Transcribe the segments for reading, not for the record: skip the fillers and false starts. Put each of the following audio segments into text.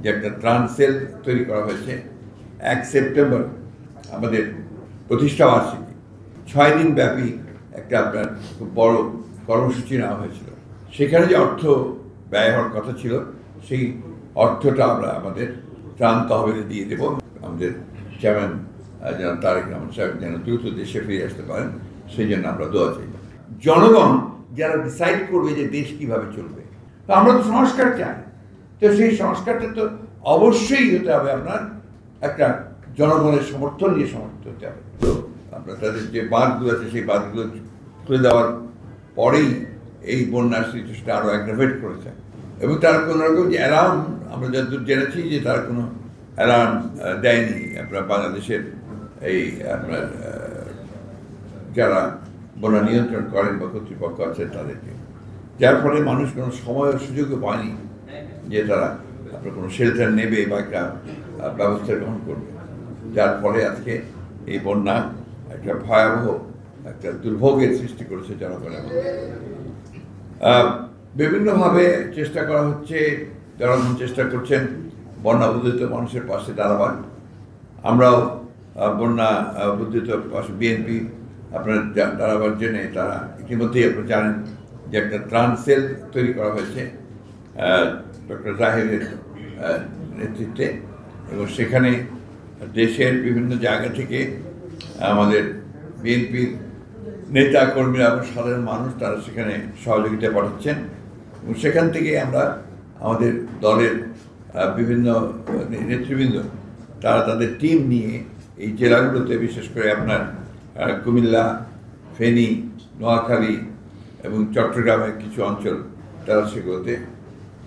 যে একটা ত্রাণ সেল তৈরি করা হয়েছে। 1 সেপ্টেম্বর আমাদের প্রতিষ্ঠাবার্ষিকী, 6 দিন ব্যাপী একটা আপনার খুব বড় কর্মসূচি নেওয়া হয়েছিল। সেখানে যে অর্থ ব্যয় হওয়ার কথা ছিল, সেই অর্থটা আমরা আমাদের ত্রাণ তহবিলে দিয়ে দেব। আমাদের চেয়ারম্যান যেন তারেক রহমান সাহেব যেন দ্রুত দেশে ফিরে আসতে পারেন, সেই জন্য আমরা দোয়া চাই। জনগণ যারা ডিসাইড করবে যে দেশ কিভাবে চলবে, তো আমরা তো সংস্কার চাই, তো সেই সংস্কারটা তো অবশ্যই হতে হবে আপনার একটা জনগণের সমর্থন নিয়ে সমর্থন হতে হবে। তো আপনার তাদের যে বাঁধগুলো আছে, সেই বাঁধগুলো খুলে দেওয়ার পরেই এই বন্যার সিচুয়েশনটা আরও অ্যাগ্রাভেট করেছে, এবং তার কোনো রকম যে অ্যালার্ম, আমরা যতদূর জেনেছি যে তার কোনো অ্যালার্ম দেয়নি আপনার বাংলাদেশের এই আপনার যারা বন্যা নিয়ন্ত্রণ করেন বা কর্তৃপক্ষ আছে তাদেরকে, যার ফলে মানুষ কোনো সময় সুযোগও পায়নি যে তারা আপনার কোনো শেল্টার নেবে বা একটা ব্যবস্থা গ্রহণ করবে, যার ফলে আজকে এই বন্যা একটা ভয়াবহ একটা দুর্ভোগের সৃষ্টি করেছে জনগণের মধ্যে। বিভিন্নভাবে চেষ্টা করা হচ্ছে, জনগণ চেষ্টা করছেন বন্যা উদ্দিত মানুষের পাশে দাঁড়াবার। আমরাও বন্যা উদ্দিত পাশে বিএনপি আপনার দাঁড়াবার জন্য তারা ইতিমধ্যেই আপনারা জানেন যে একটা ত্রাণ সেল তৈরি করা হয়েছে ডক্টর জাহেরের নেতৃত্বে, এবং সেখানে দেশের বিভিন্ন জায়গা থেকে আমাদের বিএনপির নেতা কর্মীরা এবং সাধারণ মানুষ তারা সেখানে সহযোগিতা পাঠাচ্ছেন, এবং সেখান থেকে আমরা আমাদের দলের বিভিন্ন নেতৃবৃন্দ তারা তাদের টিম নিয়ে এই জেলাগুলোতে, বিশেষ করে আপনার কুমিল্লা, ফেনী, নোয়াখালী এবং চট্টগ্রামের কিছু অঞ্চল তারা সেগুলোতে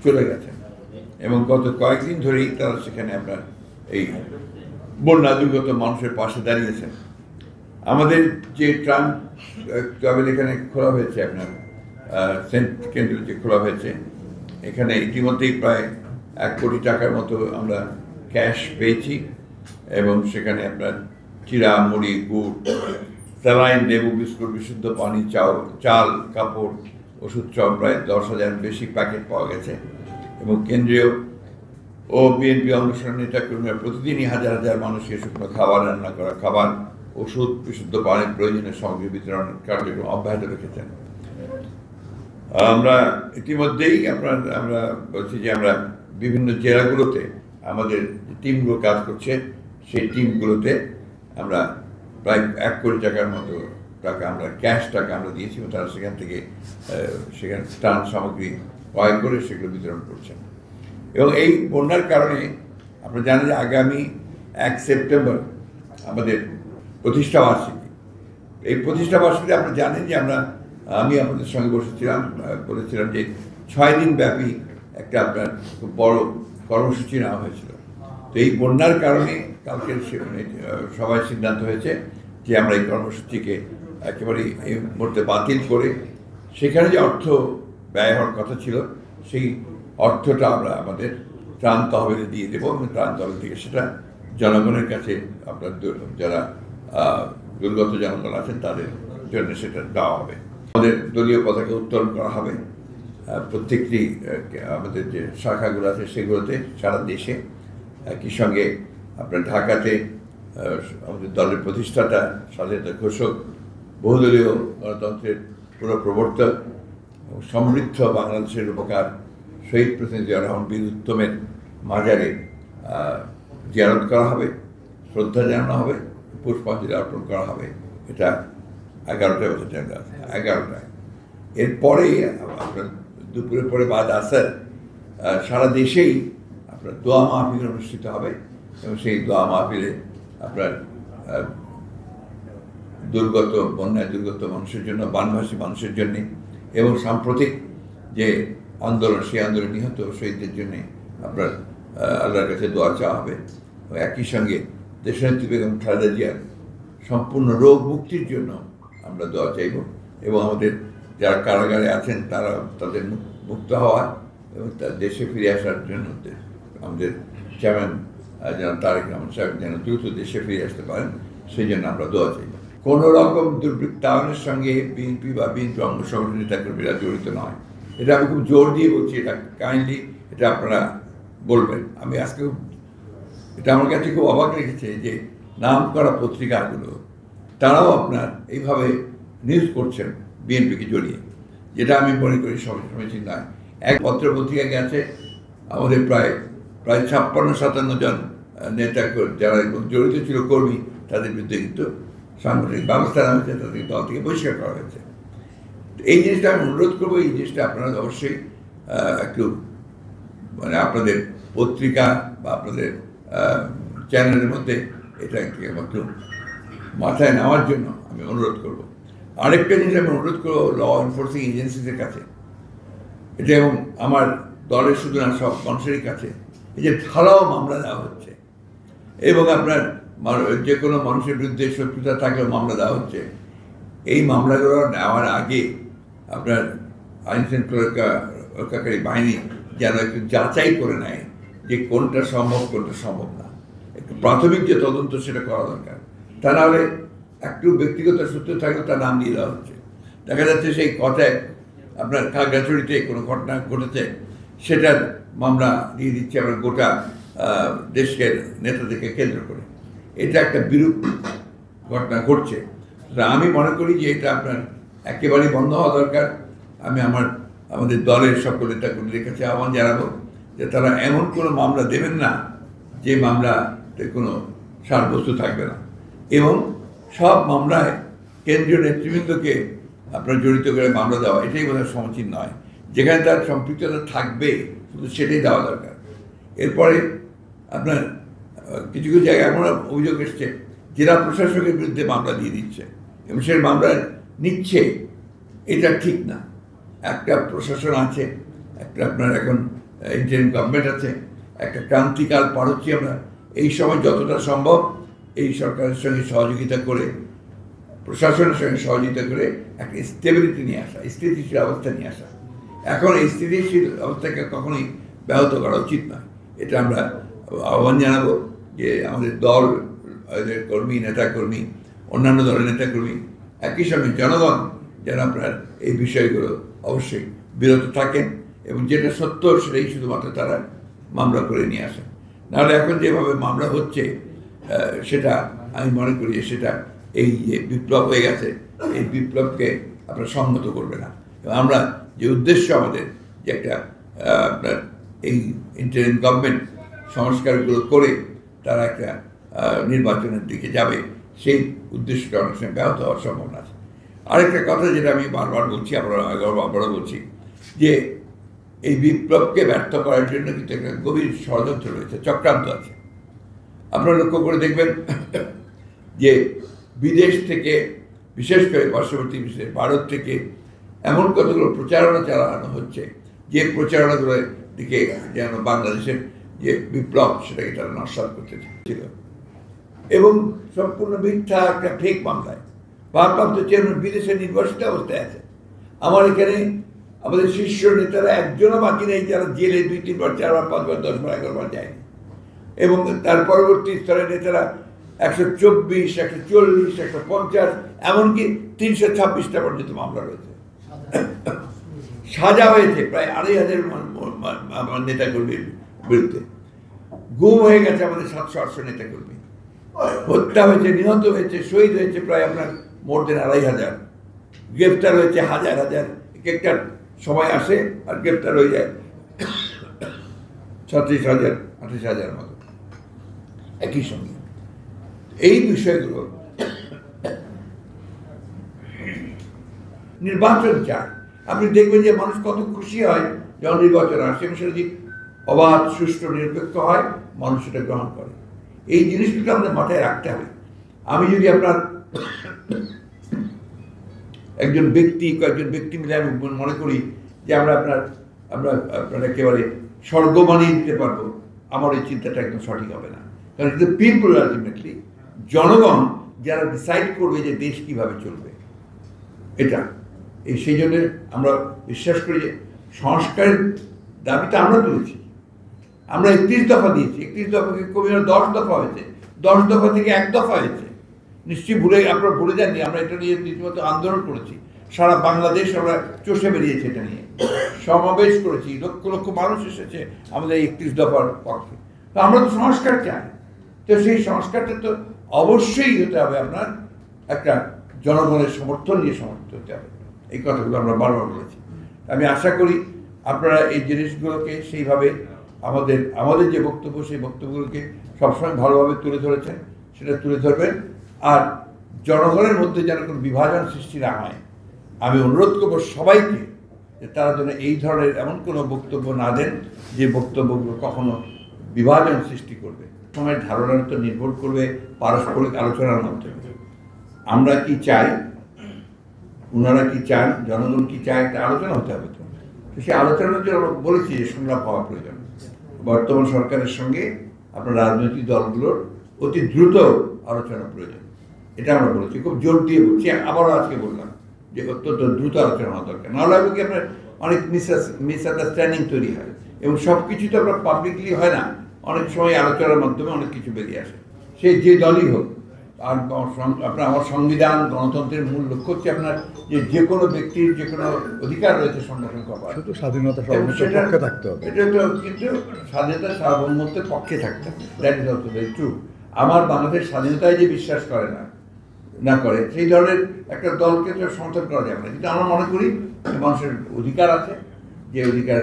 চলে গেছেন, এবং গত কয়েকদিন ধরেই তারা সেখানে আপনার এই বন্যা দুর্গত মানুষের পাশে দাঁড়িয়েছেন। আমাদের যে ত্রাণ তহবিল এখানে খোলা হয়েছে, আপনার কেন্দ্র যে খোলা হয়েছে, এখানে ইতিমধ্যেই প্রায় 1 কোটি টাকার মতো আমরা ক্যাশ পেয়েছি, এবং সেখানে আপনার চিরা, মুড়ি, গুড়, স্যালাইন, লেবু, বিস্কুট, বিশুদ্ধ পানি, চাল, কাপড়, ওষুধ সহ প্রায় 10,000 বেশি প্যাকেট পাওয়া গেছে, এবং কেন্দ্রীয় ও বিএনপি অনুসরণ নেতাকর্মীরা প্রতিদিনই হাজার হাজার মানুষকে শুকনো খাবার, রান্না করা খাবার, ওষুধ, বিশুদ্ধ পানির প্রয়োজনীয় সামগ্রী বিতরণ কার্যক্রম অব্যাহত রেখেছেন। আমরা ইতিমধ্যেই আমরা বলছি যে আমরা বিভিন্ন জেলাগুলোতে আমাদের টিমগুলো কাজ করছে, সেই টিমগুলোতে আমরা প্রায় 1 কোটি টাকার মতো টাকা আমরা ক্যাশ টাকা আমরা দিয়েছি, এবং তারা সেখান থেকে সেখানে ত্রাণ সামগ্রী ক্রয় করে সেগুলো বিতরণ করছেন। এবং এই বন্যার কারণে আপনারা জানেন যে আগামী 1 সেপ্টেম্বর আমাদের প্রতিষ্ঠাবার্ষিকী। এই প্রতিষ্ঠাবার্ষিকীতে আপনারা জানেন যে আমি আপনাদের সঙ্গে বলেছিলাম যে 6 দিন ব্যাপী একটা আপনার খুব বড় কর্মসূচি নেওয়া হয়েছিল। তো এই বন্যার কারণে কালকের সবাই সিদ্ধান্ত হয়েছে যে আমরা এই কর্মসূচিকে একেবারেই এই মুহূর্তে বাতিল করে সেখানে যে অর্থ ব্যয় হওয়ার কথা ছিল, সেই অর্থটা আমরা আমাদের ত্রাণ তহবিলে দিয়ে দেবো, এবং ত্রাণ তহবিল থেকে সেটা জনগণের কাছে আপনার যারা দুর্গত জনগণ আছেন তাদের জন্য সেটা দেওয়া হবে। আমাদের দলীয় পতাকা উত্তোলন করা হবে প্রত্যেকটি আমাদের যে শাখাগুলো আছে সেগুলোতে সারা দেশে। একই সঙ্গে আপনার ঢাকাতে আমাদের দলের প্রতিষ্ঠাতা, স্বাধীনতা ঘোষক, বহুদলীয় গণতন্ত্রের পুরো প্রবর্তক, সমৃদ্ধ বাংলাদেশের উপকার শহীদ প্রেসিডেন্ট জিয়া রহমান বীর উত্তমের মাজারে জিয়ারত করা হবে, শ্রদ্ধা জানানো হবে, পুষ্পাঞ্জলি অর্পণ করা হবে। এটা 11টায় বছর জায়গা আছে, 11টায়। এরপরেই আপনার দুপুরের পরে বাদ আসার সারা দেশেই আপনার দোয়া মাহফিল অনুষ্ঠিত হবে, এবং সেই দোয়া মাহফিলে আপনার বন্যায় দুর্গত মানুষের জন্য, বানভাসী মানুষের জন্যে, এবং সাম্প্রতিক যে আন্দোলন, সেই আন্দোলনে নিহত শহীদদের জন্যে আপনার আল্লাহর কাছে দোয়া চাওয়া হবে। একই সঙ্গে দেশনেত্রী বেগম খালেদা জিয়ার সম্পূর্ণ রোগ মুক্তির জন্য আমরা দোয়া চাইব, এবং আমাদের যারা কারাগারে আছেন তারা তাদের মুক্ত হওয়া এবং তার দেশে ফিরে আসার জন্য আমাদের চেয়ারম্যান যেন তারেক রহমান সাহেব যেন দ্রুত দেশে ফিরে আসতে পারেন, সেই জন্য আমরা দোয়া চাইব। কোনো রকম দুর্বৃত্তায়নের সঙ্গে বিএনপি বা বিএনপি অঙ্গ সংগঠন নেতাকর্মীরা জড়িত নয়, এটা আমি খুব জোর দিয়ে বলছি। এটা কাইন্ডলি এটা আপনারা বলবেন। আমি আজকেও এটা আমার কাছে খুব অবাক লেগেছে যে নাম করা পত্রিকাগুলো তারাও আপনার এইভাবে নিউজ করছেন বিএনপিকে জড়িয়ে, যেটা আমি মনে করি সমীচীন নয়। এক পত্র পত্রিকা গেছে আমাদের প্রায় 56-57 জন নেতা যারা জড়িত ছিল কর্মী, তাদের বিরুদ্ধে কিন্তু সাংগঠনিক ব্যবস্থা নেওয়া হয়েছে, তাদেরকে দল থেকে বহিষ্কার করা হয়েছে। এই জিনিসটা আমি অনুরোধ করবো, এই জিনিসটা আপনারা অবশ্যই একটু মানে আপনাদের পত্রিকা বা আপনাদের চ্যানেলের মধ্যে এটা একটু মাথায় নেওয়ার জন্য আমি অনুরোধ করব। আরেকটা জিনিস আমি অনুরোধ করবো ল এনফোর্সিং এজেন্সিদের কাছে, এটা এবং আমার দলের শুধু না সব মানুষেরই কাছে, এই যে ধারাও মামলা দেওয়া হচ্ছে এবং আপনার যে কোনো মানুষের বিরুদ্ধে শত্রুতা থাকলেও মামলা দেওয়া হচ্ছে, এই মামলাগুলো নেওয়ার আগে আপনার আইন শৃঙ্খলা রক্ষাকারী বাহিনী যেন একটু যাচাই করে নেয় যে কোনটা সম্ভব কোনটা সম্ভব না। একটু প্রাথমিক যে তদন্ত সেটা করা দরকার। তা নাহলে একটু ব্যক্তিগত সূত্র থাকলে তার নাম দিয়ে দেওয়া হচ্ছে। দেখা যাচ্ছে সেই কথায় আপনার খাগড়াছড়িতে কোনো ঘটনা ঘটেছে, সেটার মামলা দিয়ে দিচ্ছে আমরা গোটা দেশের নেতাদেরকে কেন্দ্র করে। এটা একটা বিরূপ ঘটনা ঘটছে। আমি মনে করি যে এটা আপনার একেবারেই বন্ধ হওয়া দরকার। আমি আমাদের দলের সকল নেতাকর্মীদের কাছে আহ্বান জানাবো যে তারা এমন কোনো মামলা দেবেন না যে মামলাতে কোনো সারবস্তু থাকবে না, এবং সব মামলায় কেন্দ্রীয় নেতৃবৃন্দকে আপনার জড়িত করে মামলা দেওয়া এটাই বোধহয় সমীচীন নয়। যেখানে তার সম্পৃক্ততা থাকবে শুধু সেটাই দেওয়া দরকার। এরপরে আপনার কিছু কিছু জায়গায় এমন অভিযোগ এসছে জেলা প্রশাসকের বিরুদ্ধে মামলা দিয়ে দিচ্ছে এবং সেই মামলা নিচ্ছে, এটা ঠিক না। একটা প্রশাসন আছে, একটা আপনার এখন ইন্টারিম গভর্নমেন্ট আছে, একটা ক্রান্তিকাল পার হচ্ছি আমরা। এই সময় যতটা সম্ভব এই সরকারের সঙ্গে সহযোগিতা করে, প্রশাসনের সঙ্গে সহযোগিতা করে একটা স্টেবিলিটি নিয়ে আসা, স্থিতিশীল অবস্থা নিয়ে আসা। এখন এই স্থিতিশীল অবস্থাকে কখনোই ব্যাহত করা উচিত নয়। এটা আমরা আহ্বান জানাবো যে আমাদের দল কর্মী, নেতাকর্মী, অন্যান্য দলের নেতাকর্মী, একই সঙ্গে জনগণ যেন আপনার এই বিষয়গুলো অবশ্যই বিরত থাকেন এবং যেটা সত্য সেটাই শুধুমাত্র তারা মামলা করে নিয়ে আসেন। নাহলে এখন যেভাবে মামলা হচ্ছে সেটা আমি মনে করি যে সেটা এই যে বিপ্লব হয়ে গেছে, এই বিপ্লবকে আপনার সম্মত করবে না। এবং আমরা যে উদ্দেশ্য আমাদের যে একটা আপনার এই ইন্টারিম গভর্নমেন্ট সংস্কারগুলো করে তারা একটা নির্বাচনের দিকে যাবে, সেই উদ্দেশ্যটা অনেক সময় ব্যাহত হওয়ার সম্ভাবনা আছে। আরেকটা কথা যেটা আমি বারবার বলছি, আবারও বলছি, যে এই বিপ্লবকে ব্যর্থ করার জন্য কিন্তু একটা গভীর ষড়যন্ত্র রয়েছে, চক্রান্ত আছে। আপনারা লক্ষ্য করে দেখবেন যে বিদেশ থেকে, বিশেষ করে পার্শ্ববর্তী বিশ্বের ভারত থেকে এমন কতগুলো প্রচারণা চালানো হচ্ছে যে প্রচারণাগুলোর দিকে যেন বাংলাদেশের যে বিপ্লব সেটাকে তারা নস্যাৎ করতে ছিল এবং সম্পূর্ণ মিথ্যা একটা ফেক মামলায় ভারপ্রাপ্ত চেয়ারম্যান বিদেশে নির্বাসিত অবস্থায় আছে। আমার এখানে আমাদের শীর্ষ নেতারা একজনও বাকি নেই যারা জেলে 2-3 বার, 4 বার, 5 বার, 10 বার, 11 বার যায়নি। এবং তার পরবর্তী স্তরের নেতারা 124, 140, 150, এমনকি 326টা পর্যন্ত মামলা রয়েছে। সাজা হয়েছে প্রায় 2500 নেতাকর্মীর বিরুদ্ধে। গুম হয়ে গেছে আমাদের 700-800 নেতাকর্মী। হত্যা হয়েছে, নিহত হয়েছে, শহীদ হয়েছে প্রায় আপনার মোর দেন 2500। গ্রেফতার হয়েছে হাজার হাজার, একটা সময় আসে আর গ্রেফতার হয়ে যায় 36,000, 28,000 মতো একই সঙ্গে। এই বিষয়গুলো নির্বাচন চায়। আপনি দেখবেন যে মানুষ কত খুশি হয় যখন নির্বাচন আসে এবং সেটা যদি অবাধ, সুষ্ঠু, নিরপেক্ষ হয়, মানুষ সেটা গ্রহণ করে। এই জিনিসগুলো আমাদের মাথায় রাখতে হবে। আমি যদি আপনার একজন ব্যক্তি, কয়েকজন ব্যক্তি মিলে আমি মনে করি যে আমরা আপনার একেবারে স্বর্গ বানিয়ে দিতে পারবো, আমার এই চিন্তাটা একদম সঠিক হবে না। কারণ কিন্তু পিপল আলটিমেটলি, জনগণ যারা ডিসাইড করবে যে দেশ কিভাবে চলবে, এটা সেই জন্য আমরা বিশ্বাস করি যে সংস্কারের দাবিটা আমরা তুলেছি। আমরা 31 দফা দিয়েছি, 31 দফাকে কমিয়ে 10 দফা হয়েছে, 10 দফা থেকে 1 দফা হয়েছে। নিশ্চয়ই আপনারা ভুলে যাননি, আমরা এটা নিয়ে রীতিমতো আন্দোলন করেছি। সারা বাংলাদেশ আমরা চষে বেরিয়েছি এটা নিয়ে, সমাবেশ করেছি, লক্ষ লক্ষ মানুষ এসেছে আমাদের 31 দফার পক্ষে। তো আমরা তো সংস্কার চাই, তো সেই সংস্কারটা তো অবশ্যই হতে হবে আপনার একটা জনগণের সমর্থন নিয়ে সমর্থন হতে হবে। এই কথাগুলো আমরা বারবার বলেছি। আমি আশা করি আপনারা এই জিনিসগুলোকে সেইভাবে আমাদের যে বক্তব্য, সেই বক্তব্যগুলোকে সবসময় ভালোভাবে তুলে ধরেছেন, সেটা তুলে ধরবেন। আর জনগণের মধ্যে যেন কোনো বিভাজন সৃষ্টি না হয়, আমি অনুরোধ করবো সবাইকে যে তারা যেন এই ধরনের এমন কোনো বক্তব্য না দেন যে বক্তব্যগুলো কখনো বিভাজন সৃষ্টি করবে। সময়ের ধারণার তো নির্ভর করবে পারস্পরিক আলোচনার মাধ্যমে। আমরা কি চাই, ওনারা কি চান, জনগণ কি চায়, একটা আলোচনা হতে হবে। তো সেই আলোচনার জন্য আমরা বলেছি যে সংলাপ হওয়া প্রয়োজন। বর্তমান সরকারের সঙ্গে আপনার রাজনৈতিক দলগুলোর অতি দ্রুত আলোচনা প্রয়োজন, এটা আমরা বলেছি, খুব জোর দিয়ে বলছি। আবারও আজকে বললাম যে অত্যন্ত দ্রুত আলোচনা হওয়া দরকার, নাহলে হবে কি আপনার অনেক মিসআন্ডারস্ট্যান্ডিং তৈরি হয়, এবং সব কিছু তো আপনার পাবলিকলি হয় না, অনেক সময় আলোচনার মাধ্যমে অনেক কিছু বেরিয়ে আসে, সে যে দলই হোক। আর আপনার আমার সংবিধান, গণতন্ত্রের মূল লক্ষ্য হচ্ছে আপনার যে কোনো ব্যক্তির যে কোনো অধিকার রয়েছে সংগঠন করার, শুধু স্বাধীনতা পক্ষে থাকতে হবে। এটা তো কিন্তু স্বাধীনতা সার্বভৌমত্বের পক্ষে থাকতে হবে, that is also very true. আমার বাংলাদেশ স্বাধীনতায় যে বিশ্বাস করে না করে সেই ধরনের একটা দলকে তো সমর্থন করা যাবে না। কিন্তু আমরা মনে করি মানুষের অধিকার আছে, যে অধিকার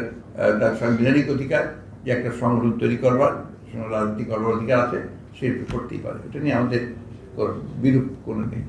তার সাংবিধানিক অধিকার, যে একটা সংগঠন তৈরি করবার, রাজনীতি করবার অধিকার আছে, সে করতেই পারে। এটা নিয়ে আমাদের বিরূপ কোনো নেই।